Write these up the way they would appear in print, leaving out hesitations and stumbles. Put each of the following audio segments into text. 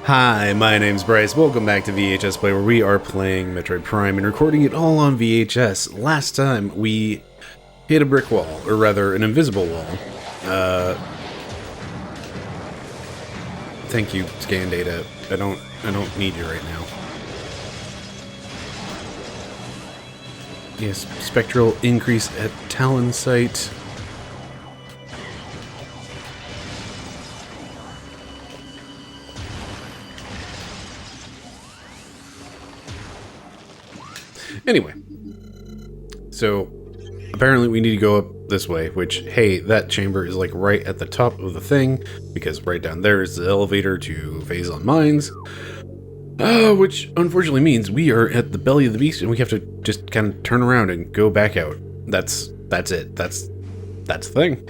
Hi, my name's Bryce. Welcome back to VHS Play, where we are playing Metroid Prime and recording it all on VHS. Last time, we hit a brick wall, or rather, an invisible wall. Thank you, scan data. I don't need you right now. Yes, spectral increase at Talon site. Anyway, so apparently we need to go up this way, which, hey, that chamber is like right at the top of the thing, because right down there is the elevator to Phazon Mines, which unfortunately means we are at the belly of the beast and we have to just kind of turn around and go back out. That's it. That's the thing.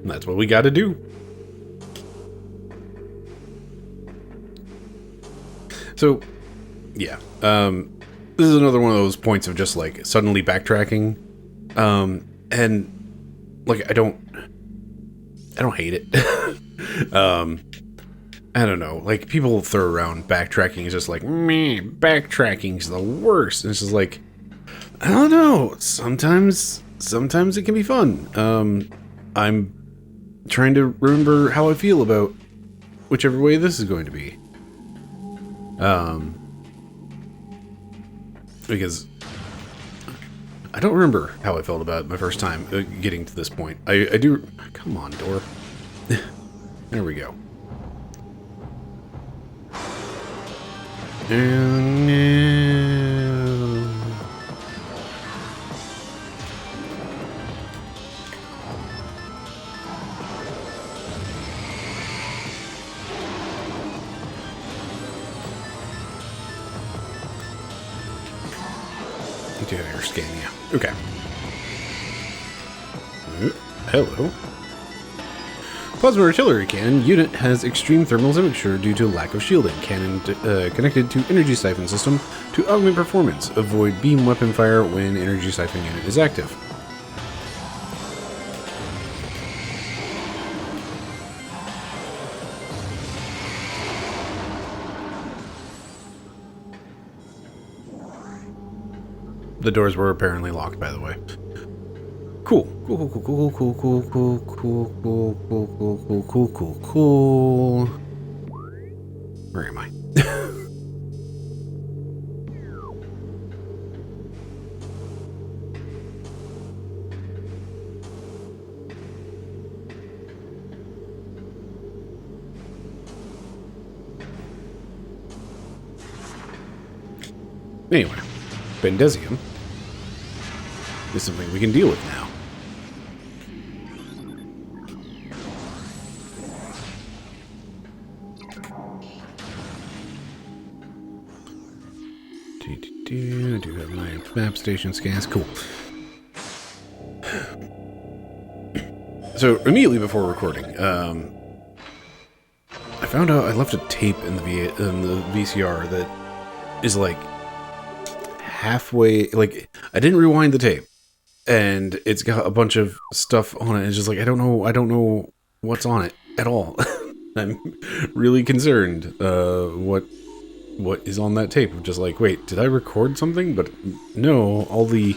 That's what we got to do. So, yeah, this is another one of those points of just like suddenly backtracking, and like I don't hate it. I don't know, like people throw around backtracking is just like, meh, backtracking's the worst, and it's just like, I don't know, sometimes it can be fun. I'm trying to remember how I feel about whichever way this is going to be. Because I don't remember how I felt about it my first time getting to this point. I do... Come on, door. There we go. Do air scan, yeah. Okay. Hello. Plasma artillery cannon unit has extreme thermal signature due to lack of shielding. Cannon connected to energy siphon system to augment performance. Avoid beam weapon fire when energy siphon unit is active. The doors were apparently locked, by the way. Cool. Cool. Where am I? Anyway, Bendesium is something we can deal with now. I do have my map station scans. Cool. So immediately before recording, I found out I left a tape in the VCR that is like halfway. Like I didn't rewind the tape, and it's got a bunch of stuff on it. It's just like I don't know what's on it at all. I'm really concerned. What is on that tape? I'm just like, wait, did I record something? But no, all the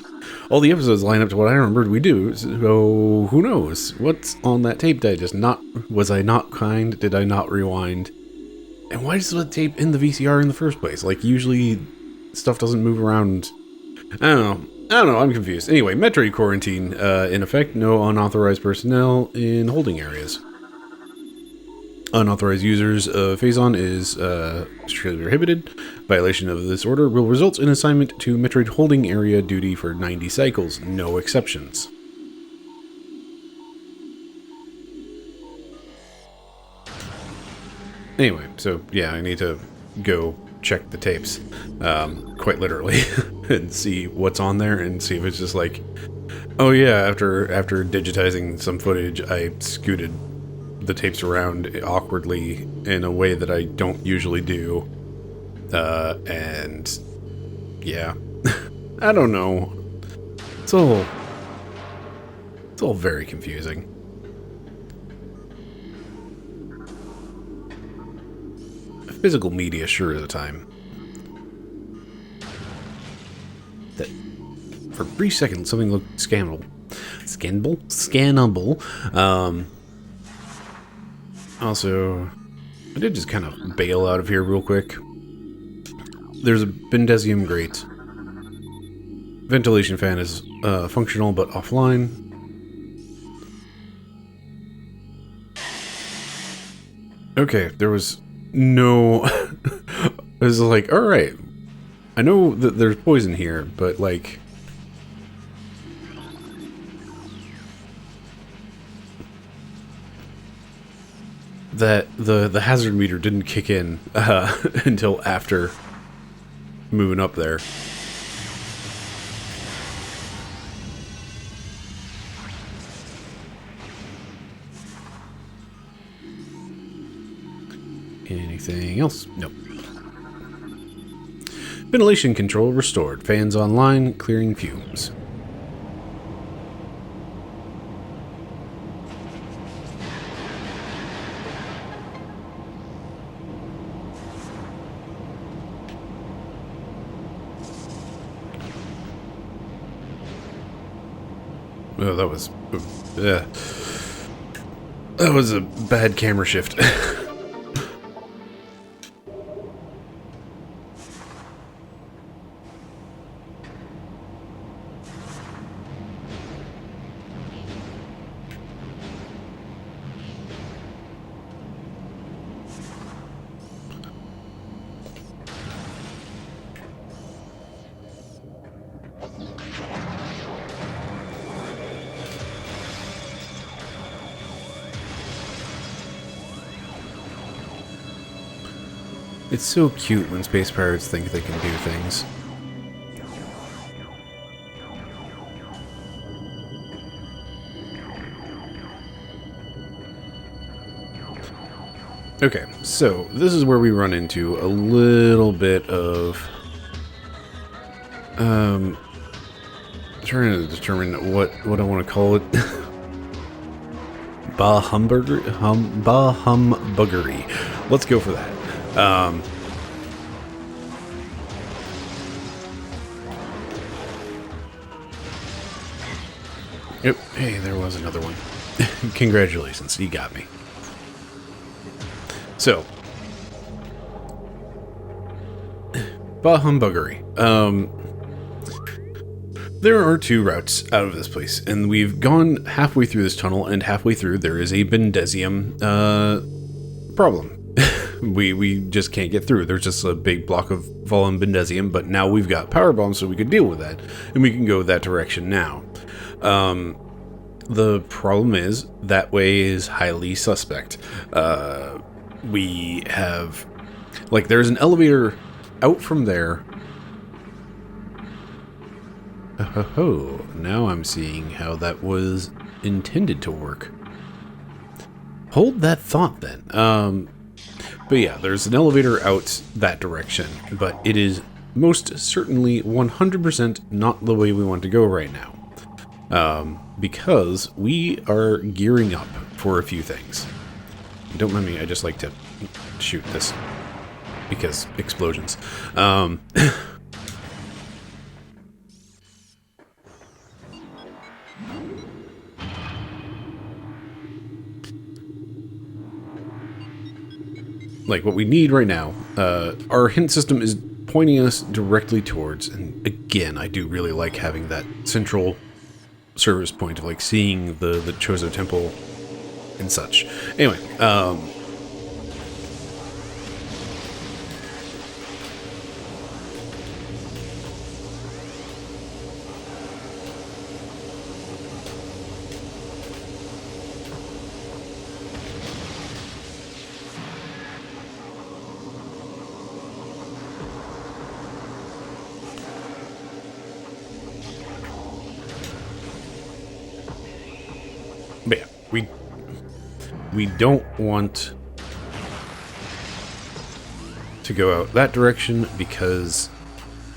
episodes line up to what I remembered we do. So who knows what's on that tape? Did I just not? Was I not kind? Did I not rewind? And why is the tape in the VCR in the first place? Like usually, stuff doesn't move around. I don't know. I'm confused. Anyway, Metroid quarantine in effect. No unauthorized personnel in holding areas. Unauthorized users of Phazon is strictly prohibited. Violation of this order will result in assignment to Metroid holding area duty for 90 cycles. No exceptions. Anyway, so yeah, I need to go check the tapes, quite literally, and see what's on there and see if it's just like, oh yeah, after digitizing some footage, I scooted the tapes around awkwardly in a way that I don't usually do, and yeah, I don't know. It's all very confusing. physical media sure is a time. That for a brief second something looked scannable. Scannable. Also, I did just kind of bail out of here real quick. There's a Bendesium grate. Ventilation fan is functional but offline. Okay, there was no... I was like, alright. I know that there's poison here, but like... that the hazard meter didn't kick in until after moving up there. Anything else? Nope. Ventilation control restored. Fans online, clearing fumes. Oh, that was... that was a bad camera shift. It's so cute when space pirates think they can do things. Okay, so this is where we run into a little bit of trying to determine what I want to call it. Bah humbuggery. Let's go for that. Yep. Hey, there was another one. Congratulations, you got me. So, bah humbuggery. There are two routes out of this place, and we've gone halfway through this tunnel, and halfway through there is a Bendesium problem. We just can't get through. There's just a big block of fallen Bendesium, but now we've got power bombs, so we could deal with that, and we can go that direction now. The problem is that way is highly suspect. We have, like, there's an elevator out from there. Oh, now I'm seeing how that was intended to work. Hold that thought then. But yeah, there's an elevator out that direction, but it is most certainly 100% not the way we want to go right now. Because we are gearing up for a few things. Don't mind me, I just like to shoot this because explosions. Like, what we need right now, our hint system is pointing us directly towards, and again, I do really like having that central service point of, like, seeing the Chozo Temple and such. Anyway, but yeah, we don't want to go out that direction because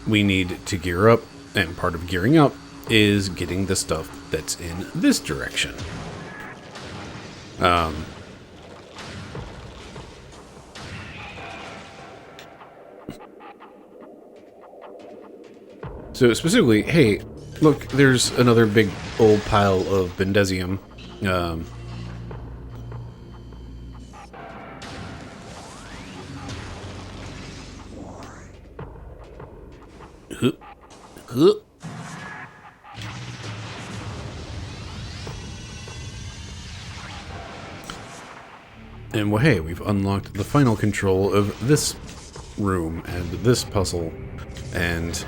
we need to gear up, and part of gearing up is getting the stuff that's in this direction. So specifically, hey, look, there's another big old pile of Bendesium. And well, hey, we've unlocked the final control of this room and this puzzle. And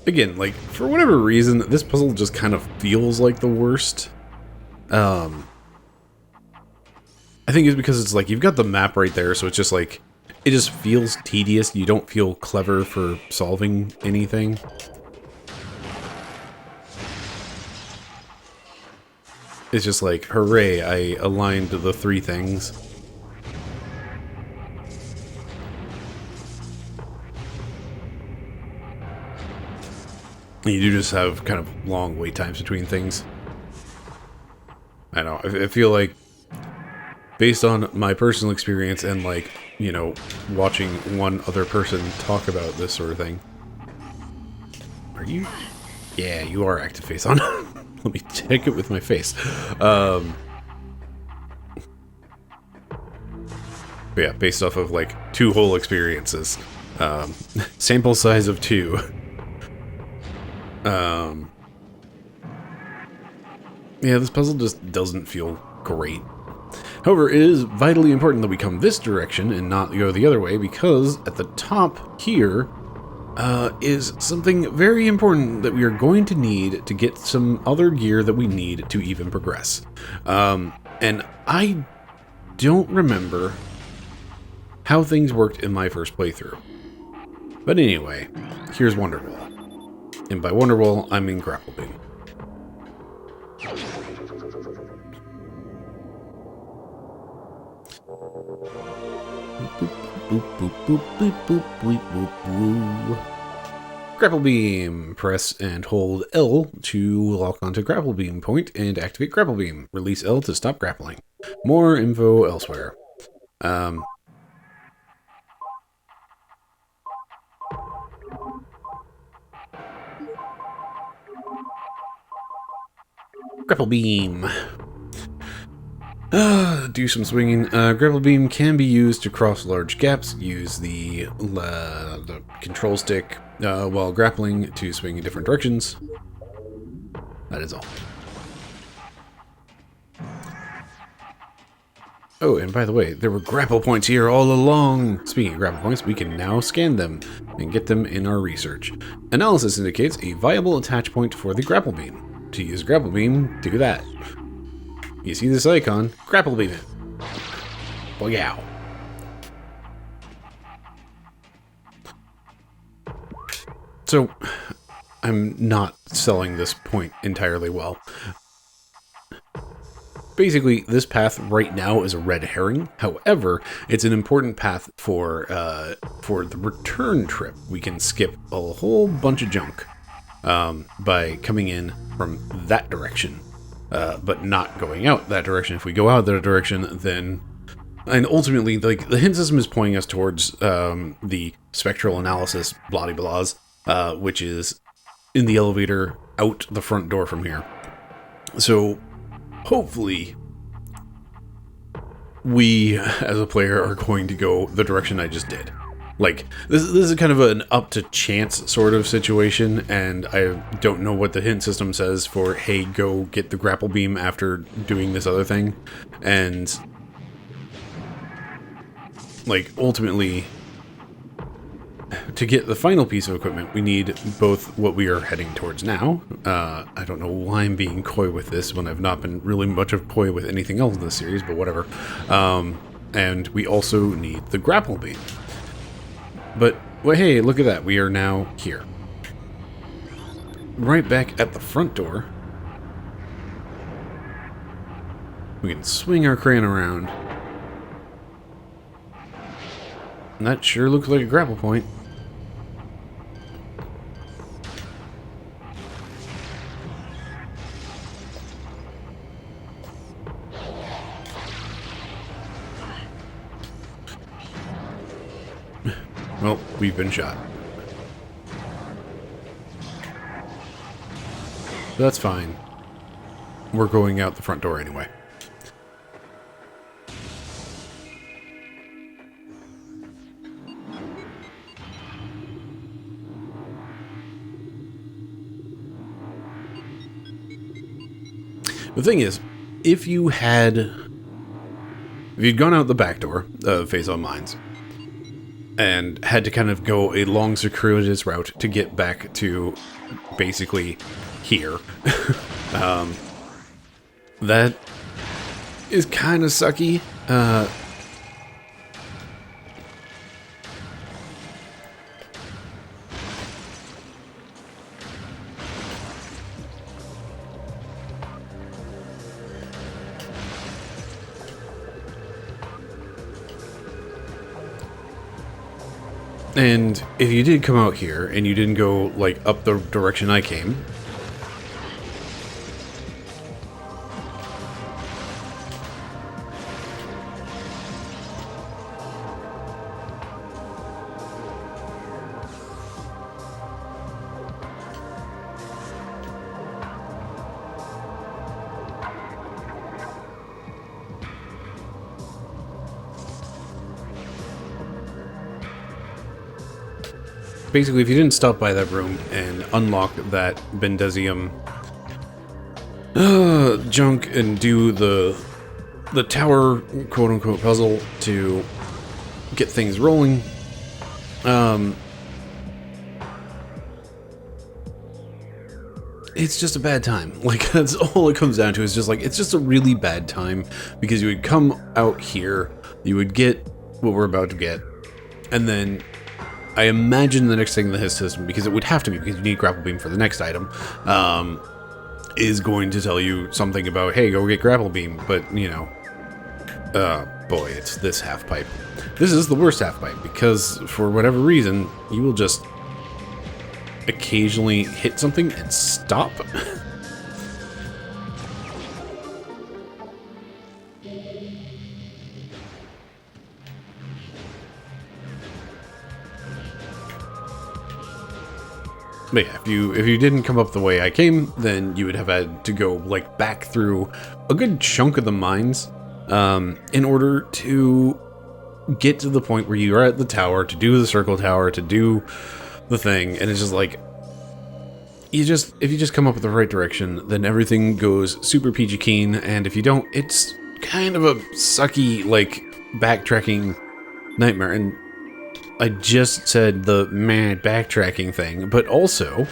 again, like, for whatever reason, this puzzle just kind of feels like the worst. I think it's because it's like, you've got the map right there, so it's just like, it just feels tedious. You don't feel clever for solving anything. It's just like, hooray, I aligned the 3 things. And you do just have kind of long wait times between things. I know, I feel like, based on my personal experience and, like, you know, watching one other person talk about this sort of thing. Are you? Yeah, you are active face on. Let me check it with my face. But yeah, based off of, like, 2 whole experiences. Sample size of 2. Yeah, this puzzle just doesn't feel great. However, it is vitally important that we come this direction and not go the other way, because at the top here is something very important that we are going to need to get some other gear that we need to even progress. And I don't remember how things worked in my first playthrough. But anyway, here's Wonderwall. And by Wonderwall, I mean Grapple Beam. Grapple Beam. Press and hold L to lock onto Grapple Beam point and activate Grapple Beam. Release L to stop grappling. More info elsewhere. Grapple Beam. Do some swinging. Grapple Beam can be used to cross large gaps. Use the control stick while grappling to swing in different directions. That is all. Oh, and by the way, there were grapple points here all along. Speaking of grapple points, we can now scan them and get them in our research. Analysis indicates a viable attach point for the Grapple Beam. To use Grapple Beam, do that. You see this icon? Grapple Beam it. Well, yeah. So, I'm not selling this point entirely well. Basically, this path right now is a red herring. However, it's an important path for the return trip. We can skip a whole bunch of junk by coming in from that direction. But not going out that direction. If we go out that direction, then... And ultimately, like, the hint system is pointing us towards the spectral analysis blah-de-blahs, which is in the elevator out the front door from here. So, hopefully, we, as a player, are going to go the direction I just did. Like, this is kind of an up-to-chance sort of situation, and I don't know what the hint system says for, hey, go get the grapple beam after doing this other thing. And, like, ultimately, to get the final piece of equipment, we need both what we are heading towards now. I don't know why I'm being coy with this when I've not been really much of coy with anything else in this series, but whatever. And we also need the grapple beam. But, well, hey, look at that. We are now here. Right back at the front door. We can swing our crane around. And that sure looks like a grapple point. Well, we've been shot. That's fine. We're going out the front door anyway. The thing is, if you'd gone out the back door of Phase On Mines and had to kind of go a long circuitous route to get back to basically here, that is kind of sucky. And if you did come out here and you didn't go like up the direction I came, basically, if you didn't stop by that room and unlock that Bendesium junk and do the tower quote-unquote puzzle to get things rolling, it's just a bad time. Like, that's all it comes down to. Is just like, it's just a really bad time, because you would come out here, you would get what we're about to get, and then I imagine the next thing in the HISS system, because it would have to be, because you need Grapple Beam for the next item, is going to tell you something about, hey, go get Grapple Beam, but, you know, boy, it's this half pipe. This is the worst half pipe, because for whatever reason, you will just occasionally hit something and stop. But yeah, if you didn't come up the way I came, then you would have had to go like back through a good chunk of the mines in order to get to the point where you are at the tower, to do the circle tower, to do the thing. And it's just like, if you just come up with the right direction, then everything goes super peachy keen. And if you don't, it's kind of a sucky, like, backtracking nightmare. And I just said the mad backtracking thing, but also...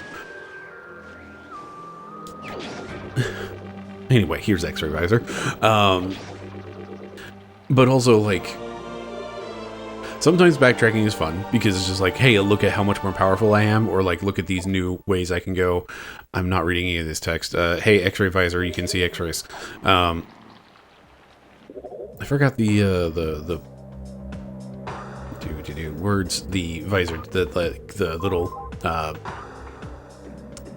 anyway, here's X-Ray Visor. But also, like... sometimes backtracking is fun, because it's just like, hey, look at how much more powerful I am, or like, look at these new ways I can go. I'm not reading any of this text. Hey, X-Ray Visor, you can see X-rays. I forgot the words, the visor, the little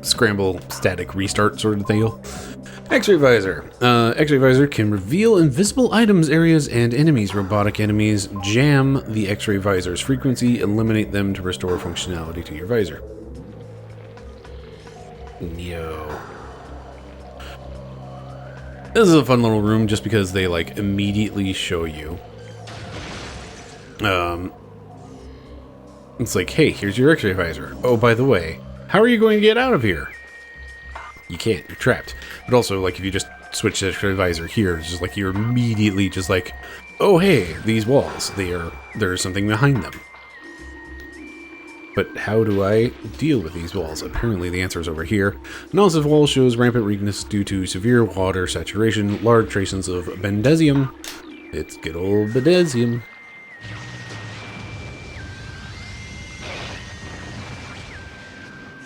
scramble static restart sort of deal. X-Ray Visor. X-Ray Visor can reveal invisible items, areas, and enemies. Robotic enemies jam the X-Ray Visor's frequency, eliminate them to restore functionality to your visor. Yo. This is a fun little room just because they like immediately show you. It's like, hey, here's your X-Ray Visor. Oh, by the way, how are you going to get out of here? You can't, you're trapped. But also, like, if you just switch to X-Ray Visor here, it's just like, you're immediately just like, oh, hey, these walls, there's something behind them. But how do I deal with these walls? Apparently the answer is over here. Analysis of walls shows rampant weakness due to severe water saturation, large traces of Bendesium. It's good old Bendesium.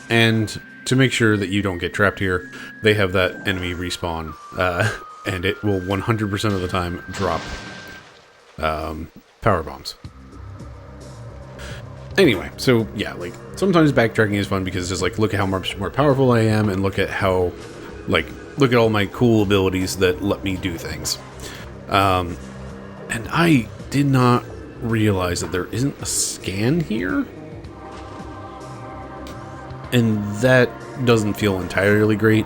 And to make sure that you don't get trapped here, they have that enemy respawn, and it will 100% of the time drop power bombs. Anyway, so yeah, like, sometimes backtracking is fun because it's just like, look at how much more powerful I am, and look at how, like, look at all my cool abilities that let me do things. And I did not realize that there isn't a scan here. And that doesn't feel entirely great.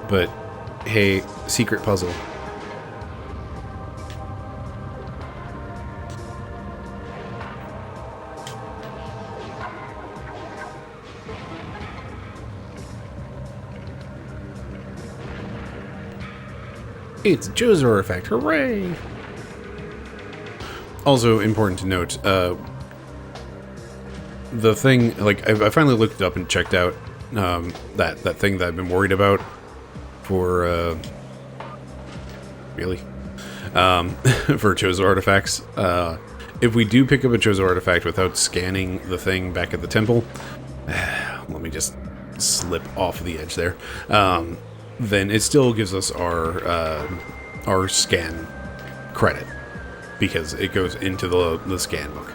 But hey, secret puzzle. It's Joe's artifact, hooray! Also important to note, the thing, like, I finally looked it up and checked out that thing that I've been worried about for, really? For Chozo artifacts. If we do pick up a Chozo artifact without scanning the thing back at the temple, let me just slip off the edge there, then it still gives us our scan credit, because it goes into the scan book.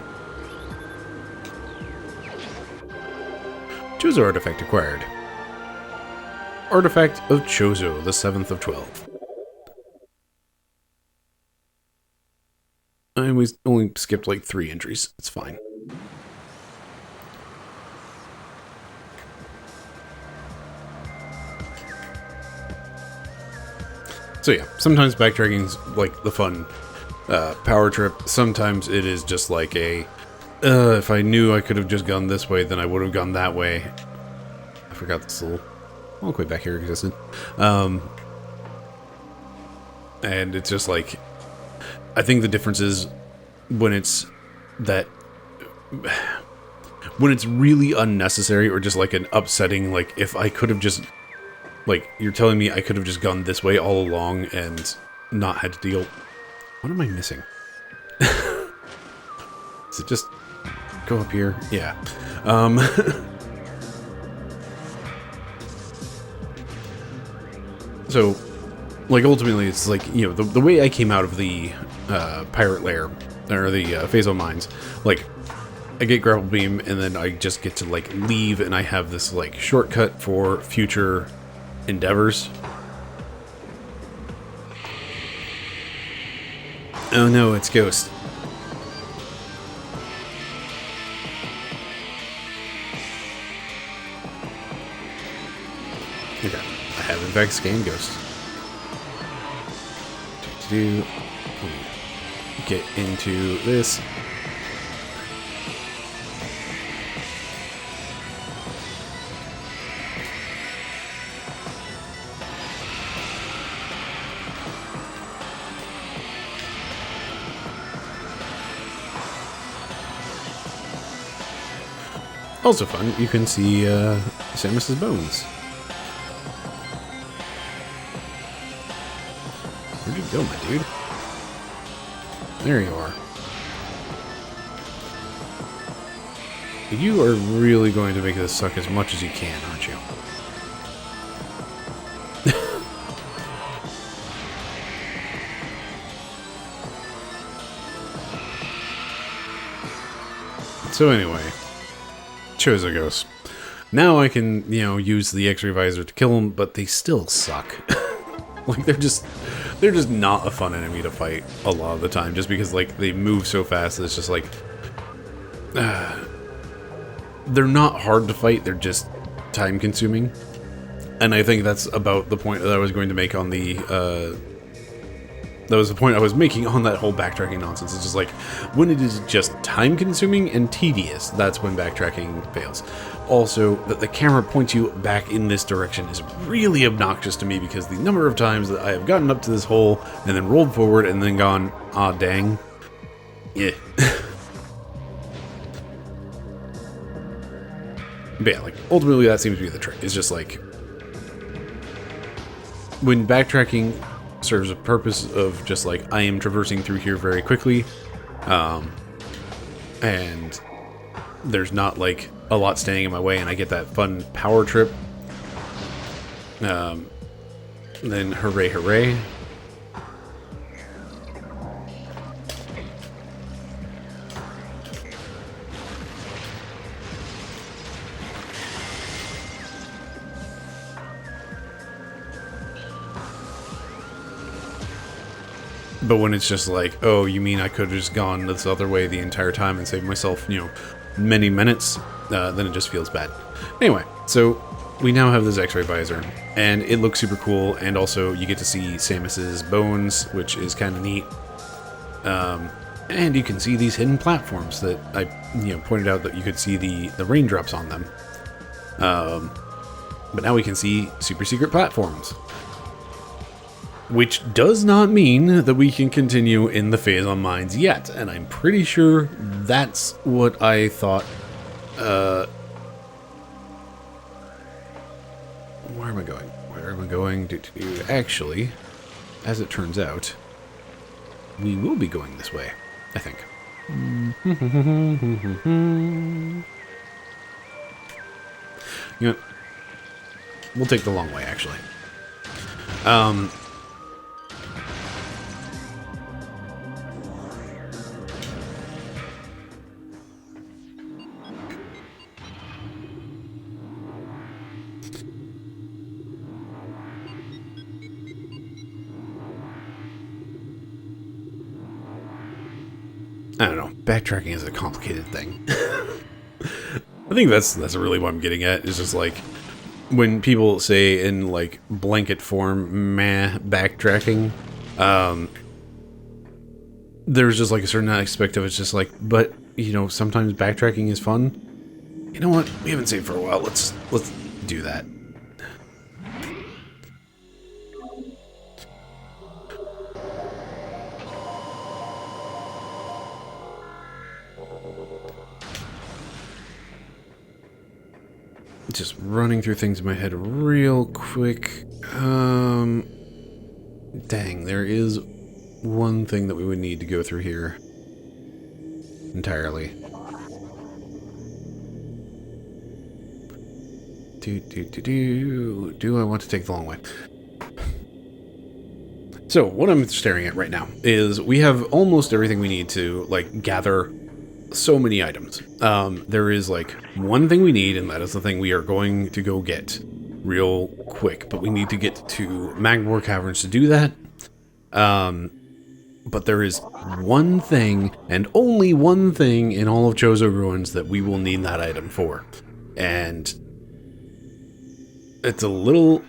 Chozo artifact acquired. Artifact of Chozo, the 7th of 12. And we only skipped like 3 entries. It's fine. So yeah, sometimes backtracking's like the fun power trip. Sometimes it is just like a, if I knew I could have just gone this way, then I would have gone that way. I forgot this little walkway back here existed. And it's just like, I think the difference is when it's that, when it's really unnecessary or just like an upsetting, like if I could have just, like, you're telling me I could have just gone this way all along and not had to deal. What am I missing? Is it just go up here? Yeah. So, like, ultimately, it's like, you know, the way I came out of the pirate lair, or the Phaso mines, like, I get grapple beam, and then I just get to, like, leave, and I have this, like, shortcut for future endeavors. Oh no, it's Ghost. Okay, I have in fact scanned Ghost. Get into this. Also fun, you can see Samus's bones. Where'd you go, my dude? There you are. You are really going to make this suck as much as you can, aren't you? So anyway, Chozo Ghost. Now I can, you know, use the X-ray visor to kill them, but they still suck. Like, they're just not a fun enemy to fight a lot of the time, just because, like, they move so fast that it's just like, they're not hard to fight, they're just time consuming. And I think that's about the point that I was going to make on the, that was the point I was making on that whole backtracking nonsense. It's just like, when it is just time-consuming and tedious, that's when backtracking fails. Also, that the camera points you back in this direction is really obnoxious to me, because the number of times that I have gotten up to this hole and then rolled forward and then gone, ah, dang. Yeah. But yeah, like, ultimately that seems to be the trick. It's just like, when backtracking serves a purpose of just like, I am traversing through here very quickly, and there's not like a lot standing in my way, and I get that fun power trip, then hooray hooray. But when it's just like, oh, you mean I could have just gone this other way the entire time and saved myself, you know, many minutes, then it just feels bad. Anyway, so we now have this X-ray visor, and it looks super cool. And also, you get to see Samus's bones, which is kind of neat. And you can see these hidden platforms that I, pointed out that you could see the raindrops on them. But now we can see super secret platforms, which does not mean that we can continue in the phase on mines yet. And I'm pretty sure that's what I thought. Where am I going? Where am I going? Actually, as it turns out, we will be going this way, I think. You know, we'll take the long way, actually. I don't know. Backtracking is a complicated thing. I think that's really what I'm getting at. Is just like when people say in like blanket form, meh, backtracking. There's just like a certain aspect of it's just like, but sometimes backtracking is fun. You know what? We haven't saved for a while. Let's do that. Just running through things in my head real quick. Dang, there is one thing that we would need to go through here entirely. Do I want to take the long way? So, what I'm staring at right now is we have almost everything we need to, like, gather so many items. There is like one thing we need, and that is the thing we are going to go get real quick, but we need to get to Magmor Caverns to do that. But there is one thing, and only one thing in all of Chozo Ruins that we will need that item for. And it's a little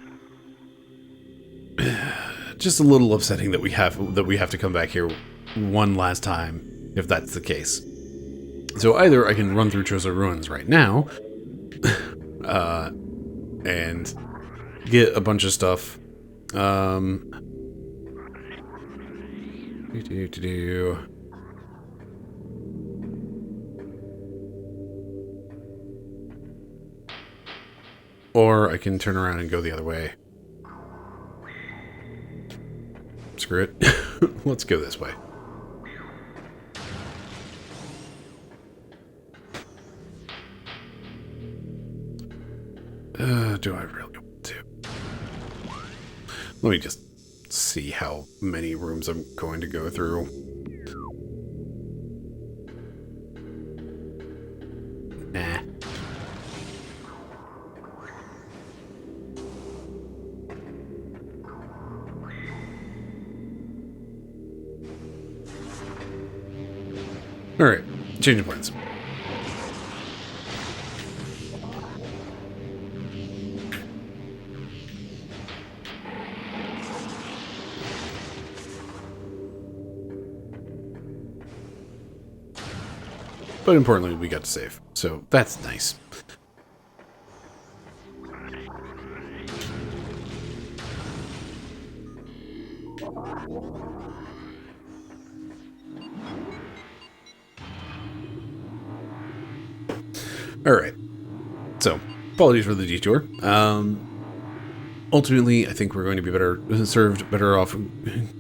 just a little upsetting that we have to come back here one last time if that's the case. So either I can run through Chozo Ruins right now, and get a bunch of stuff. Or I can turn around and go the other way. Screw it. Let's go this way. Do I really want to? Let me just see how many rooms I'm going to go through. Nah. Alright, change of plans. But importantly, we got to save, so that's nice. Alright, so apologies for the detour. Ultimately, I think we're going to be better off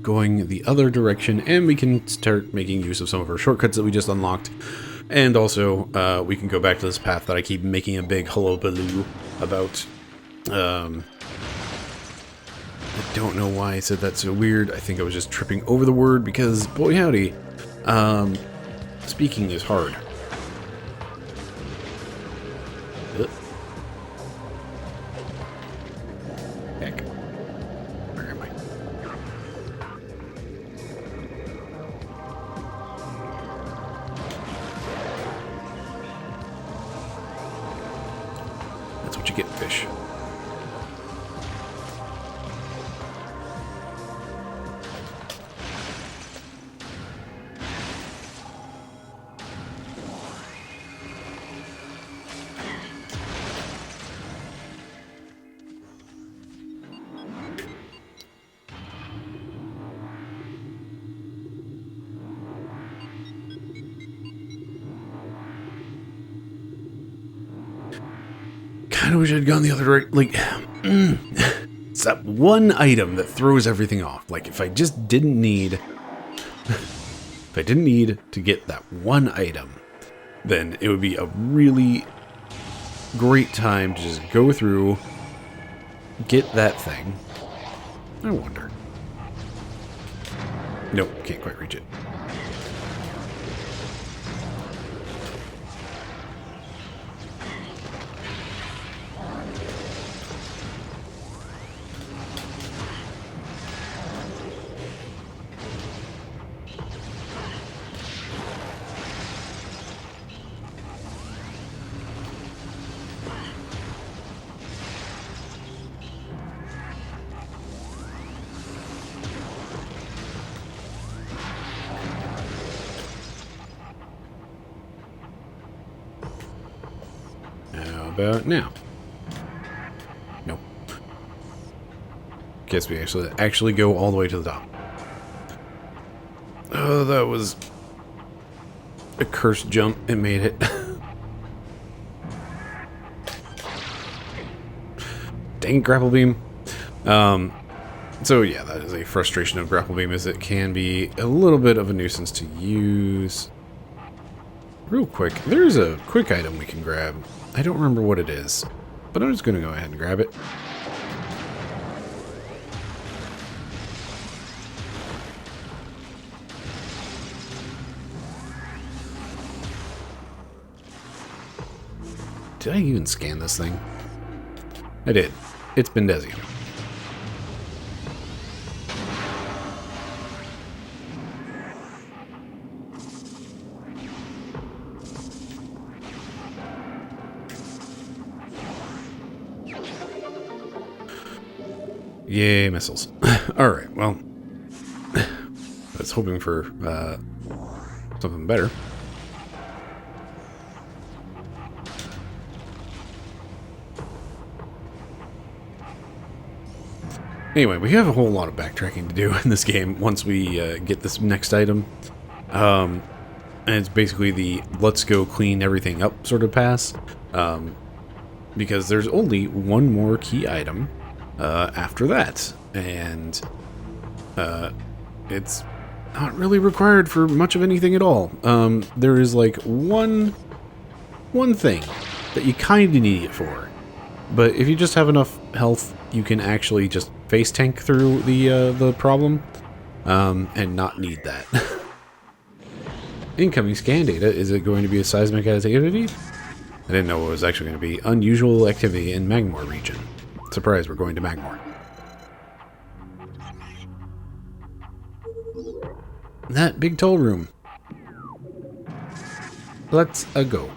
going the other direction, and we can start making use of some of our shortcuts that we just unlocked. And also, we can go back to this path that I keep making a big hullabaloo about. I don't know why I said that so weird. I think I was just tripping over the word because, boy howdy, speaking is hard. Heck. Where am I? That's what you get, fish. kind of wish I'd gone the other direction. Like, it's that one item that throws everything off. Like, if I just didn't need... if I didn't need to get that one item, then it would be a really great time to just go through, get that thing. I wonder. Nope, can't quite reach it. About now. Nope. Guess we actually go all the way to the top. Oh, that was a cursed jump. It made it. Dang grapple beam. So yeah, that is a frustration of grapple beam, is it can be a little bit of a nuisance to use. Real quick, there's a quick item we can grab. I don't remember what it is, but I'm just going to go ahead and grab it. Did I even scan this thing? I did. It's Bendesium. Yay, missiles. Alright, well, I was hoping for something better. Anyway, we have a whole lot of backtracking to do in this game once we get this next item. And it's basically the let's go clean everything up sort of pass. Because there's only one more key item after that, and it's not really required for much of anything at all. There is like one thing that you kind of need it for, but if you just have enough health, you can actually just face tank through the problem and not need that. Incoming scan data. Is it going to be a seismic activity? I didn't know it was actually going to be unusual activity in Magmor region. Surprise, we're going to Magmor. That big toll room. Let's go.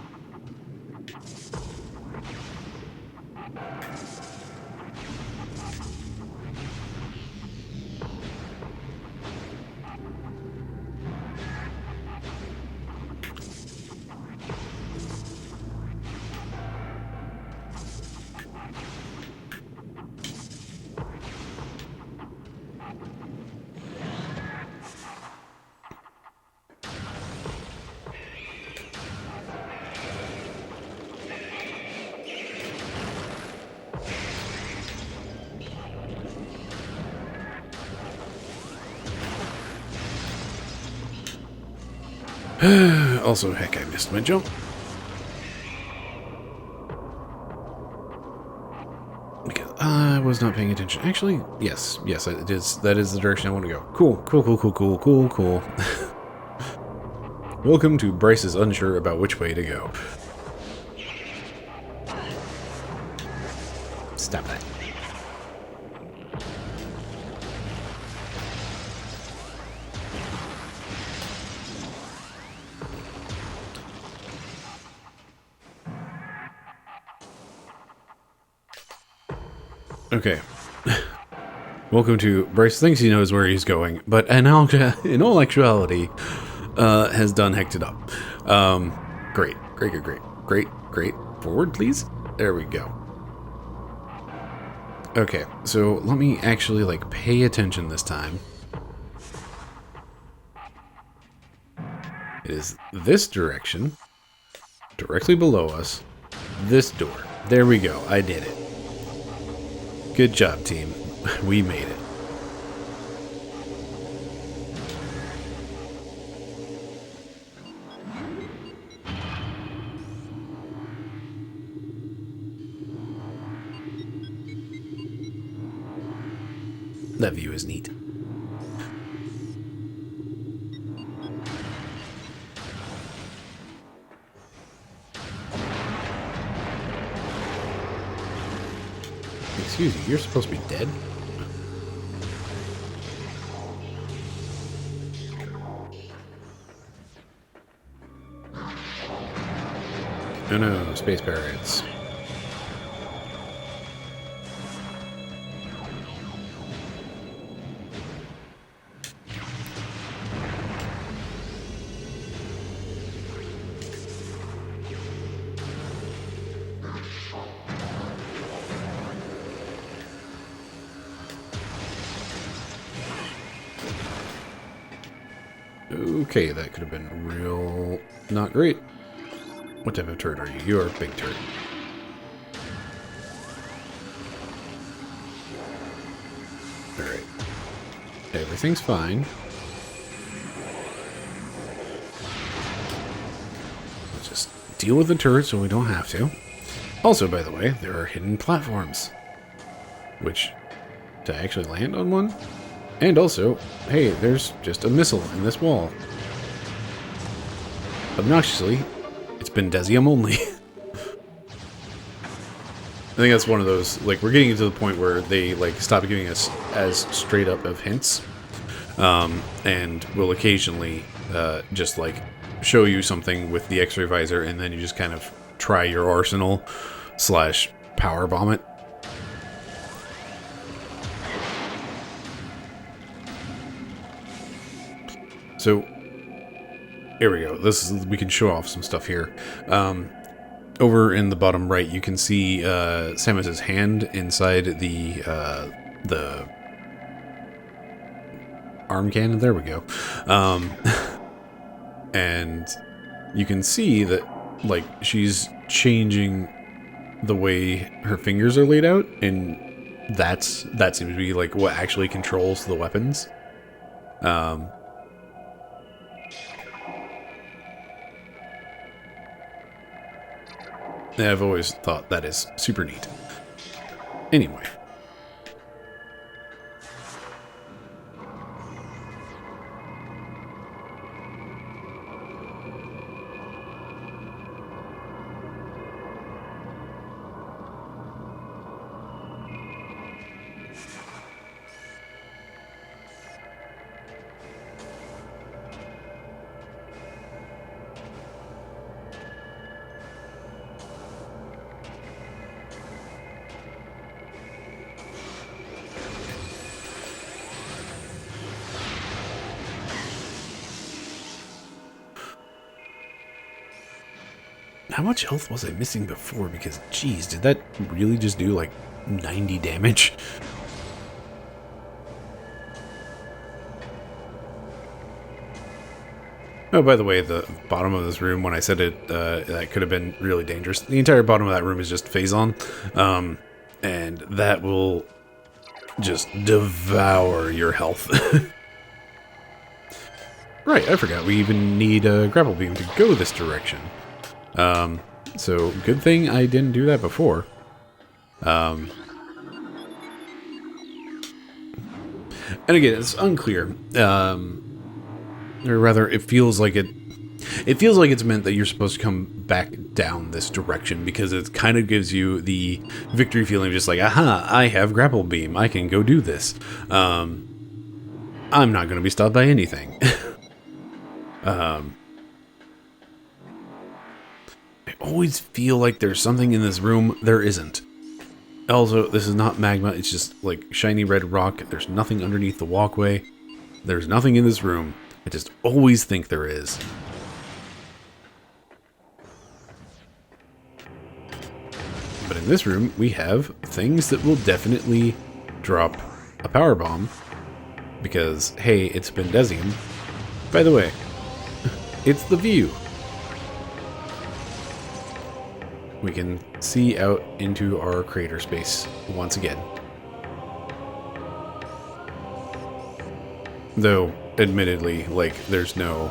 Also, heck, I missed my jump. Because I was not paying attention. Actually, yes, it is. That is the direction I want to go. Cool. Welcome to Bryce is unsure about which way to go. Stop that. Okay. Welcome to Bryce thinks he knows where he's going, but in all actuality, has done hecked it up. Great. Forward, please. There we go. Okay, so let me actually, like, pay attention this time. It is this direction, directly below us, this door. There we go. I did it. Good job, team. We made it. That view is neat. Excuse me, you're supposed to be dead? Oh no, space pirates. Okay, that could have been real not great. What type of turret are you? You're a big turret. Alright. Everything's fine. Let's just deal with the turret so we don't have to. Also, by the way, there are hidden platforms. Which, to actually land on one? And also, hey, there's just a missile in this wall. Obnoxiously, it's been Desium only. I think that's one of those, like, we're getting to the point where they, like, stop giving us as straight up of hints. And will occasionally just, like, show you something with the X-ray visor, and then you just kind of try your arsenal / power bomb it. So, here we go. We can show off some stuff here. Over in the bottom right, you can see Samus's hand inside the arm cannon. There we go. And you can see that, like, she's changing the way her fingers are laid out, and that seems to be, like, what actually controls the weapons. I've always thought that is super neat. Anyway. How much health was I missing before? Because, geez, did that really just do, like, 90 damage? Oh, by the way, the bottom of this room, when I said it, that could have been really dangerous. The entire bottom of that room is just phase-on. And that will just devour your health. Right, I forgot. We even need a grapple beam to go this direction. So good thing I didn't do that before. And again, it's unclear. Or rather, it feels like it's meant that you're supposed to come back down this direction, because it kind of gives you the victory feeling, just like, aha, I have grapple beam. I can go do this. I'm not going to be stopped by anything. I always feel like there's something in this room. There isn't. Also, this is not magma. It's just like shiny red rock. There's nothing underneath the walkway. There's nothing in this room. I just always think there is. But in this room, we have things that will definitely drop a power bomb. Because, hey, it's Bendesium. By the way, it's the view. we can see out into our creator space once again. Though, admittedly, like, there's no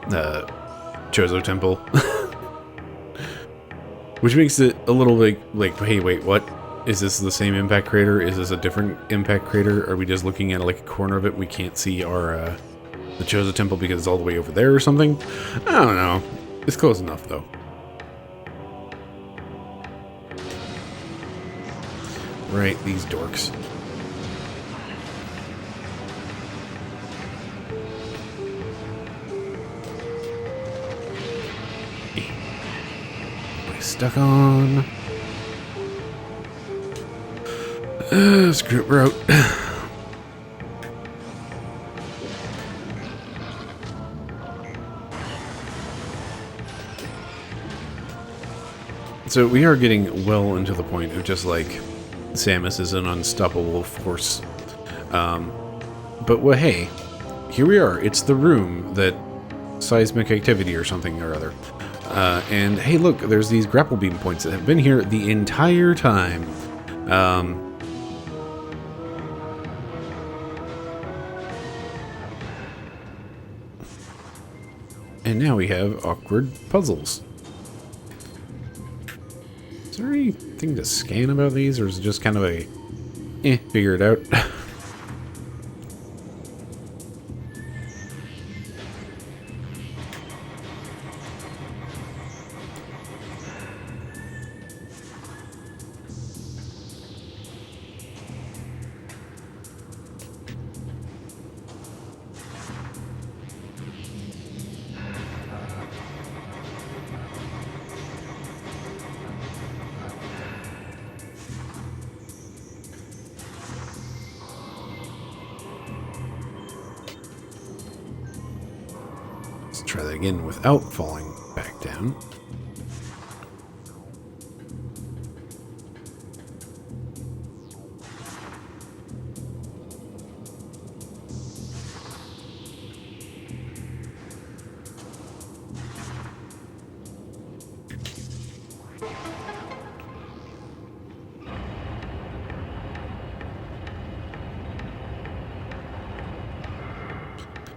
Chozo Temple. Which makes it a little bit like, hey, wait, what? Is this the same impact crater? Is this a different impact crater? Are we just looking at like a corner of it? We can't see our the Chozo Temple because it's all the way over there or something? I don't know. It's close enough though. Right, these dorks. Stuck on. Screw it, we're out. So we are getting well into the point of just like Samus is an unstoppable force. But well, hey, here we are. It's the room that seismic activity or something or other. And hey, look, there's these grapple beam points that have been here the entire time. And now we have awkward puzzles. Is there anything to scan about these, or is it just kind of a, figure it out? Let's try that again without falling back down.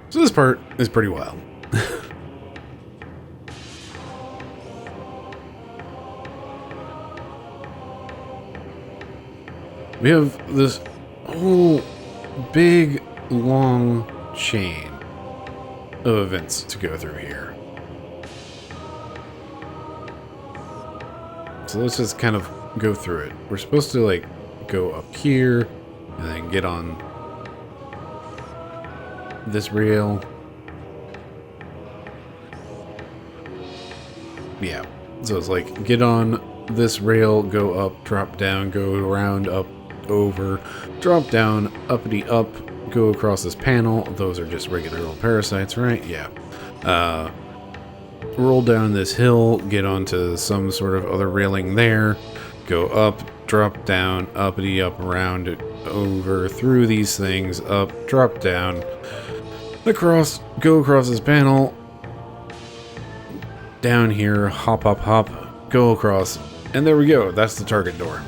So this part is pretty wild. We have this whole big, long chain of events to go through here. So let's just kind of go through it. We're supposed to, like, go up here and then get on this rail. Yeah. So it's like, get on this rail, go up, drop down, go around, up, over, drop down, uppity up, go across this panel. Those are just regular old parasites, right? Yeah. Roll down this hill, get onto some sort of other railing there, go up, drop down, uppity up, around, over, through these things, up, drop down, across, go across this panel, down here, hop, hop, hop, go across, and there we go. That's the target door.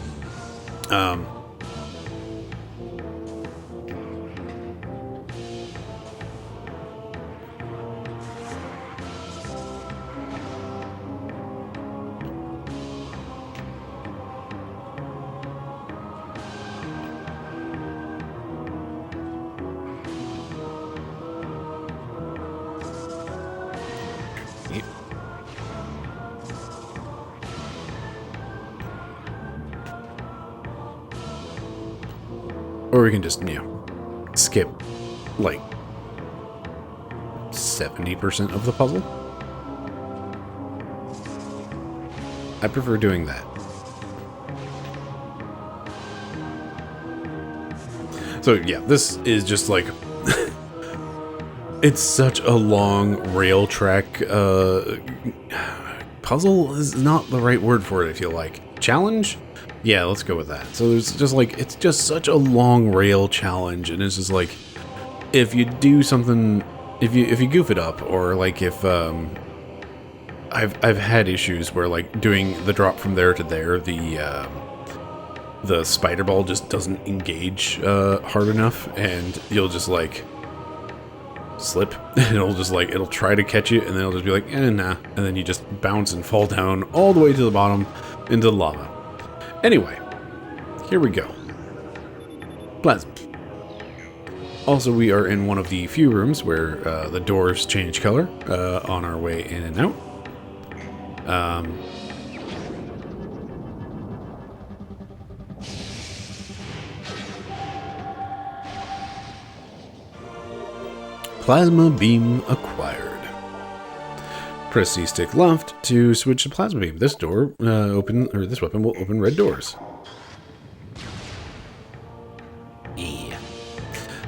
Or we can just, you know, skip, like, 70% of the puzzle. I prefer doing that. So, yeah, this is just, like, it's such a long rail track, puzzle is not the right word for it, I feel like. Challenge? Yeah, let's go with that. So there's just like, it's just such a long rail challenge, and it's just like, if you do something, if you goof it up, or like if I've had issues where like doing the drop from there to there, the spider ball just doesn't engage hard enough, and you'll just like slip. It'll try to catch you, and then it'll just be like, nah, and then you just bounce and fall down all the way to the bottom into the lava. Anyway, here we go. Plasma. Also, we are in one of the few rooms where the doors change color on our way in and out. Plasma beam acquired. Press C-stick left to switch to plasma beam. This door this weapon will open red doors. Yeah.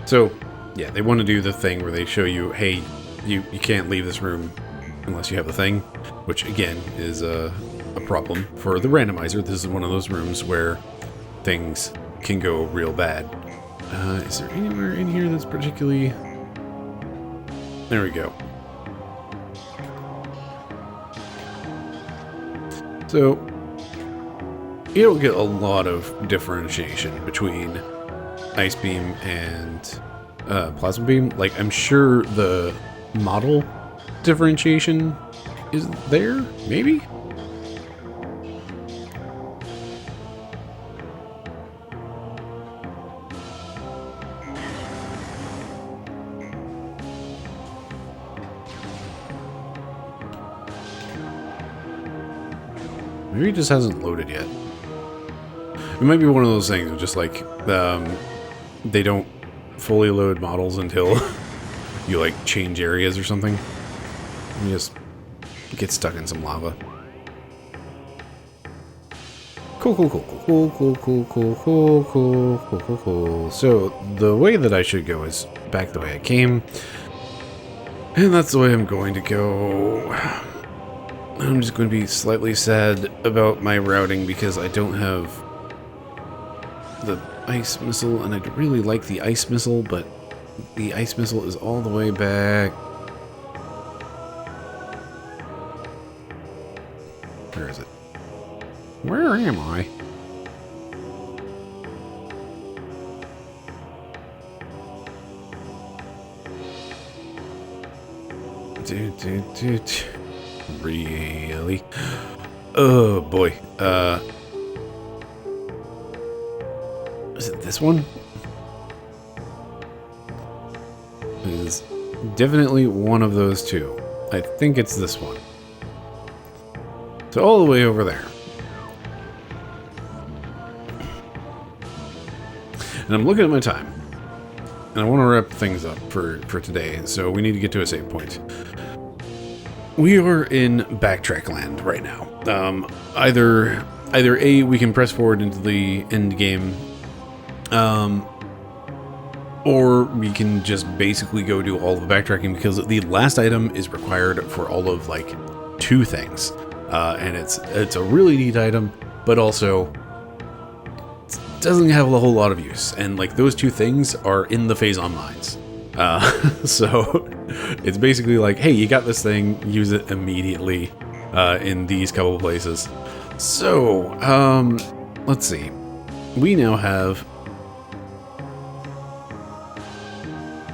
So, yeah, they want to do the thing where they show you, hey, you can't leave this room unless you have the thing, which again is a problem for the randomizer. This is one of those rooms where things can go real bad. Is there anywhere in here that's particularly... There we go. So, you don't get a lot of differentiation between Ice Beam and Plasma Beam. Like, I'm sure the model differentiation is there, maybe? Maybe it just hasn't loaded yet. It might be one of those things, just like, they don't fully load models until you, like, change areas or something. You just get stuck in some lava. Cool. So, the way that I should go is back the way I came. And that's the way I'm going to go. I'm just going to be slightly sad about my routing because I don't have the ice missile, and I'd really like the ice missile, but the ice missile is all the way back. Where is it? Where am I? Dude. Really? Oh boy. Is it this one? It is definitely one of those two. I think it's this one. So all the way over there. And I'm looking at my time. And I want to wrap things up for today, so we need to get to a save point. We are in backtrack land right now. Either A, we can press forward into the end game, or we can just basically go do all the backtracking because the last item is required for all of like 2 things, and it's a really neat item, but also it doesn't have a whole lot of use. And like those 2 things are in the phase on mines. So it's basically like, hey, you got this thing, use it immediately in these couple of places. So, let's see. We now have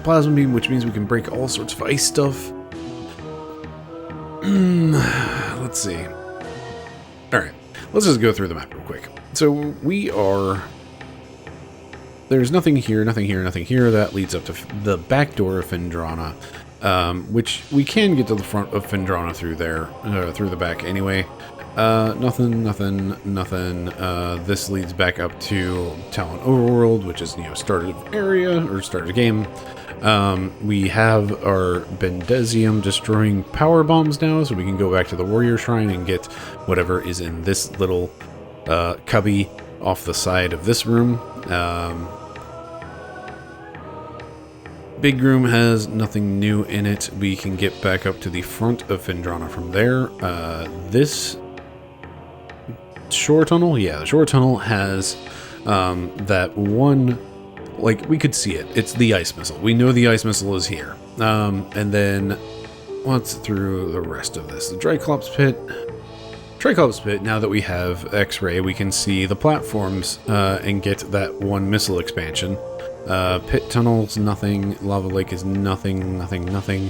Plasma Beam, which means we can break all sorts of ice stuff. Let's see. Alright, let's just go through the map real quick. So we are... There's nothing here. That leads up to the back door of Phendrana, which we can get to the front of Phendrana through there, through the back anyway. Nothing. This leads back up to Talon Overworld, which is, start of area, or start of game. We have our Bendezium destroying power bombs now, so we can go back to the Warrior Shrine and get whatever is in this little cubby off the side of this room. Big room has nothing new in it. We can get back up to the front of Phendrana from there. This shore tunnel, the shore tunnel has that one, like, we could see it. It's the ice missile. We know the ice missile is here. And then what's through the rest of this? The Triclops Pit. Triclops Pit, now that we have X-Ray, we can see the platforms and get that one missile expansion. Pit tunnels, nothing. Lava Lake is nothing, nothing, nothing.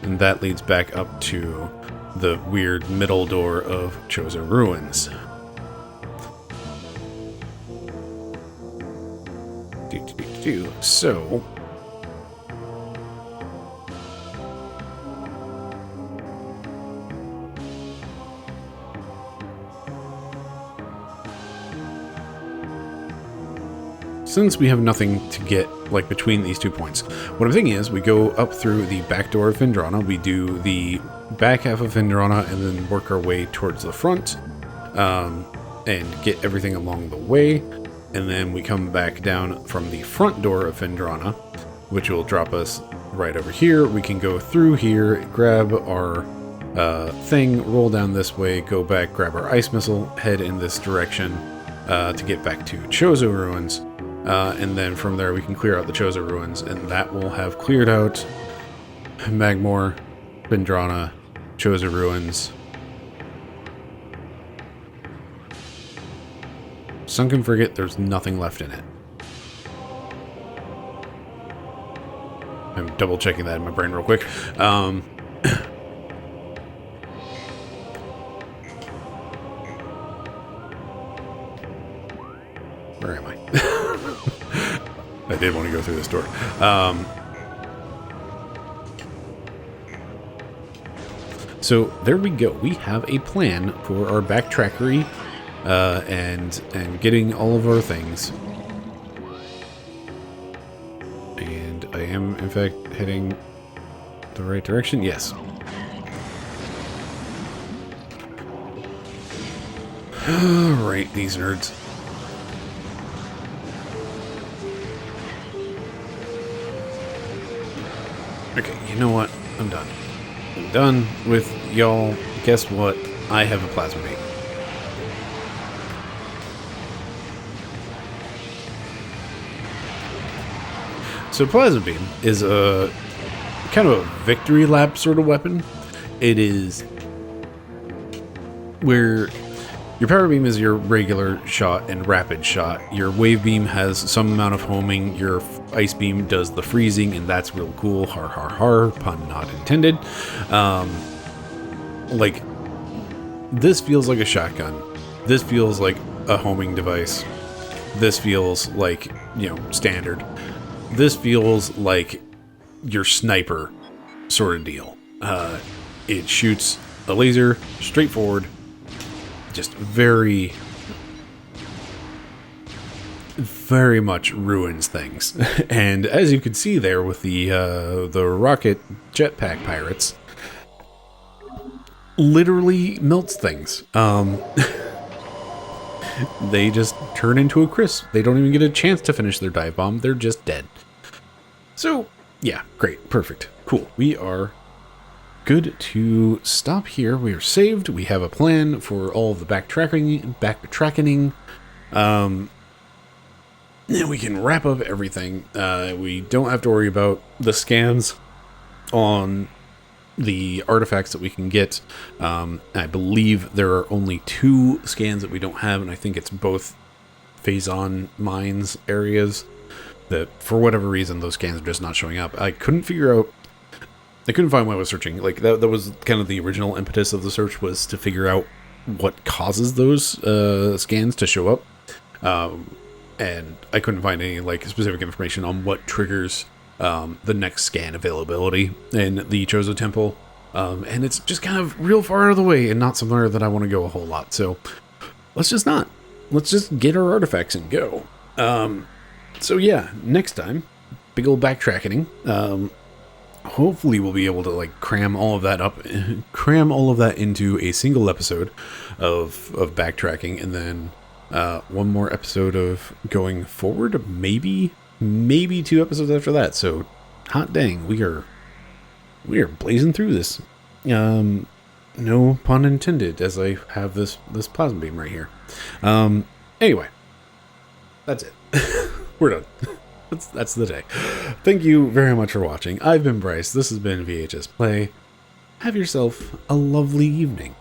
And that leads back up to the weird middle door of Chozo Ruins. So... since we have nothing to get, like, between these 2 points, what I'm thinking is we go up through the back door of Phendrana, we do the back half of Phendrana, and then work our way towards the front, and get everything along the way, and then we come back down from the front door of Phendrana, which will drop us right over here. We can go through here, grab our thing, roll down this way, go back, grab our ice missile, head in this direction to get back to Chozo Ruins. And then from there we can clear out the Chozo Ruins, and that will have cleared out Magmor, Phendrana, Chozo Ruins. Sunken Frigate, there's nothing left in it. I'm double checking that in my brain real quick. Where am I? I did want to go through this door. So there we go. We have a plan for our backtrackery and getting all of our things. And I am, in fact, heading the right direction. Yes. Alright, these nerds. Okay, you know what? I'm done. I'm done with y'all. Guess what? I have a plasma beam. So plasma beam is a kind of a victory lap sort of weapon. It is where your power beam is your regular shot and rapid shot. Your wave beam has some amount of homing. Your ice beam does the freezing, and that's real cool. Har har har, pun not intended. Like, this feels like a shotgun. This feels like a homing device. This feels like, you know, standard. This feels like your sniper sort of deal. It shoots a laser straight forward. Just very much ruins things. And as you can see there with the rocket jetpack pirates, literally melts things. They just turn into a crisp. They don't even get a chance to finish their dive bomb. They're just dead. So, yeah, great, perfect, cool. We are good to stop here. We are saved. We have a plan for all of the backtracking. And we can wrap up everything. We don't have to worry about the scans on the artifacts that we can get. I believe there are only 2 scans that we don't have, and I think it's both Phazon mines areas that, for whatever reason, those scans are just not showing up. I couldn't find why I was searching. Like, that was kind of the original impetus of the search, was to figure out what causes those scans to show up. And I couldn't find any, like, specific information on what triggers the next scan availability in the Chozo Temple. And it's just kind of real far out of the way and not somewhere that I want to go a whole lot. So let's just not. Let's just get our artifacts and go. So yeah, next time, big old backtracking. Hopefully we'll be able to, like, cram all of that into a single episode of backtracking, and then one more episode of going forward, maybe 2 episodes after that. So hot dang, we are blazing through this. No pun intended, as I have this plasma beam right here. Anyway, that's it. We're done. That's the day. Thank you very much for watching. I've been Bryce. This has been VHS Play. have yourself a lovely evening.